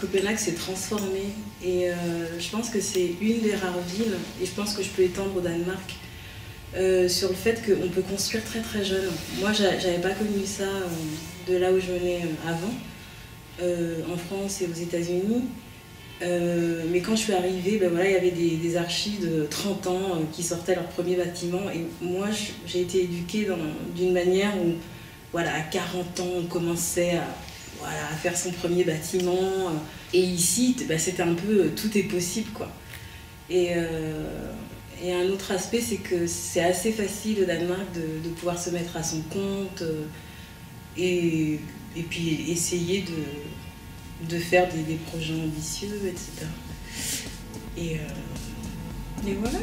Copenhague s'est transformée et je pense que c'est une des rares villes, et je pense que je peux étendre au Danemark, sur le fait qu'on peut construire très très jeune. Moi, j'avais pas connu ça de là où je venais avant, en France et aux États-Unis. Mais quand je suis arrivée, il y avait des archis de 30 ans qui sortaient leur premier bâtiment. Et moi, j'ai été éduquée d'une manière où, voilà, à 40 ans, on commençait à faire son premier bâtiment. Et ici, c'était un peu tout est possible, quoi. Et un autre aspect, c'est que c'est assez facile au Danemark de pouvoir se mettre à son compte et puis essayer de faire des projets ambitieux, etc. Et voilà.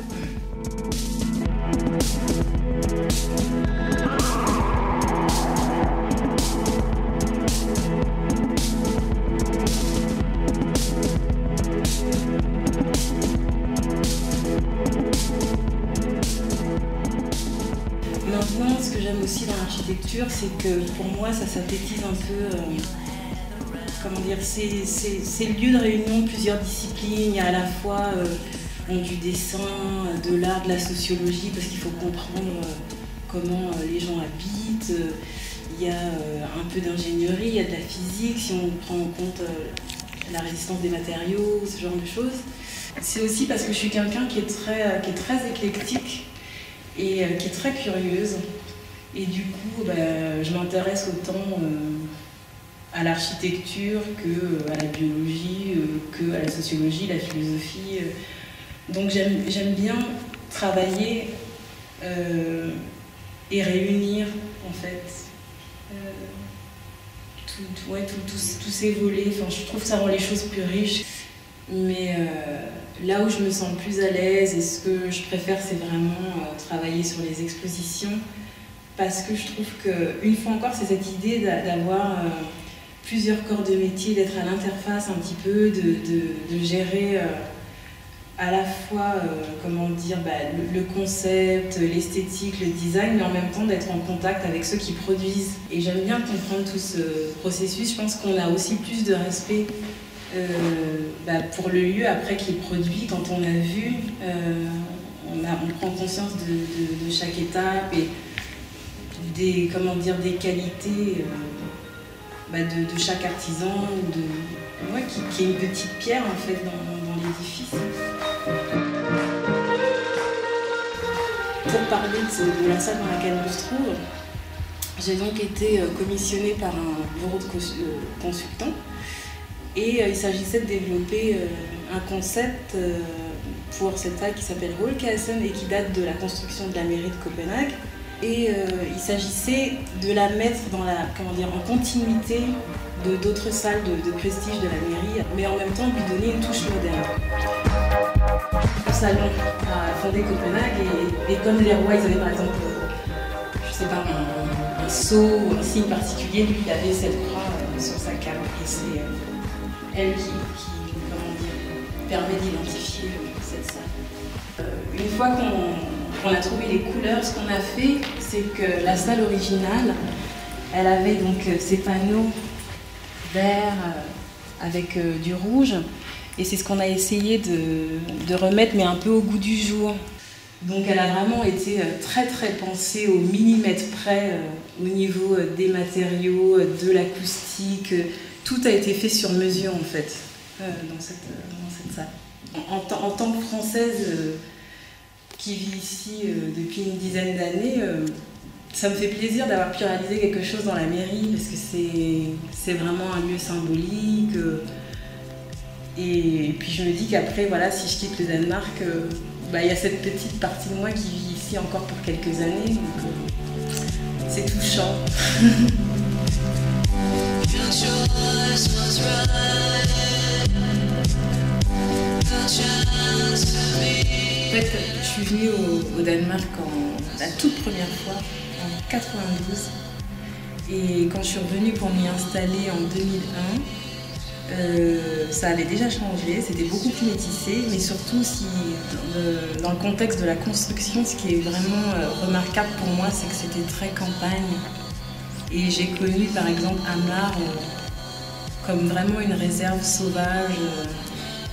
Maintenant, ce que j'aime aussi dans l'architecture, c'est que pour moi, ça synthétise un peu... c'est le lieu de réunion de plusieurs disciplines. Il y a à la fois du dessin, de l'art, de la sociologie, parce qu'il faut comprendre comment les gens habitent. Il y a un peu d'ingénierie, il y a de la physique, si on prend en compte la résistance des matériaux, ce genre de choses. C'est aussi parce que je suis quelqu'un qui est très éclectique et qui est très curieuse. Et du coup, je m'intéresse autant à l'architecture qu'à la biologie, qu'à la sociologie, la philosophie. Donc j'aime bien travailler et réunir en fait tous ces volets. Enfin, je trouve que ça rend les choses plus riches. Mais là où je me sens le plus à l'aise et ce que je préfère, c'est vraiment travailler sur les expositions, parce que je trouve qu'une fois encore, c'est cette idée d'avoir plusieurs corps de métier, d'être à l'interface un petit peu, de gérer à la fois le concept, l'esthétique, le design, mais en même temps d'être en contact avec ceux qui produisent. Et j'aime bien comprendre tout ce processus. Je pense qu'on a aussi plus de respect pour le lieu après qu'il produit. Quand on a vu, on prend conscience de chaque étape et des qualités de chaque artisan, qui est une petite pierre en fait dans l'édifice. Pour parler de la salle dans laquelle on se trouve, j'ai donc été commissionnée par un bureau de consultants. Et il s'agissait de développer un concept pour cette salle qui s'appelle Hulkassen et qui date de la construction de la mairie de Copenhague. Et il s'agissait de la mettre en continuité d'autres salles de prestige de la mairie, mais en même temps lui donner une touche moderne. Le salon a fondé Copenhague et comme les rois, ils avaient par exemple, un sceau, un signe particulier, lui il avait cette croix sur sa cape. Et c'est elle qui permet d'identifier cette salle. Une fois qu'on a trouvé les couleurs, ce qu'on a fait, c'est que la salle originale, elle avait donc ces panneaux verts avec du rouge, et c'est ce qu'on a essayé de remettre, mais un peu au goût du jour. Donc elle a vraiment été très très pensée au millimètre près, au niveau des matériaux, de l'acoustique. Tout a été fait sur mesure en fait, dans cette salle. En tant que Française qui vit ici depuis une dizaine d'années, ça me fait plaisir d'avoir pu réaliser quelque chose dans la mairie, parce que c'est vraiment un lieu symbolique. Et puis je me dis qu'après, voilà, si je quitte le Danemark, y a cette petite partie de moi qui vit ici encore pour quelques années. Donc c'est touchant. En fait, je suis venue au Danemark la toute première fois, en 92. Et quand je suis revenue pour m'y installer en 2001, ça avait déjà changé, c'était beaucoup plus métissé, mais surtout dans le contexte de la construction, ce qui est vraiment remarquable pour moi, c'est que c'était très campagne. Et j'ai connu par exemple Amager comme vraiment une réserve sauvage,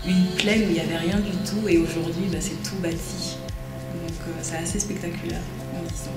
une plaine où il n'y avait rien du tout, et aujourd'hui c'est tout bâti. Donc c'est assez spectaculaire en 10 ans.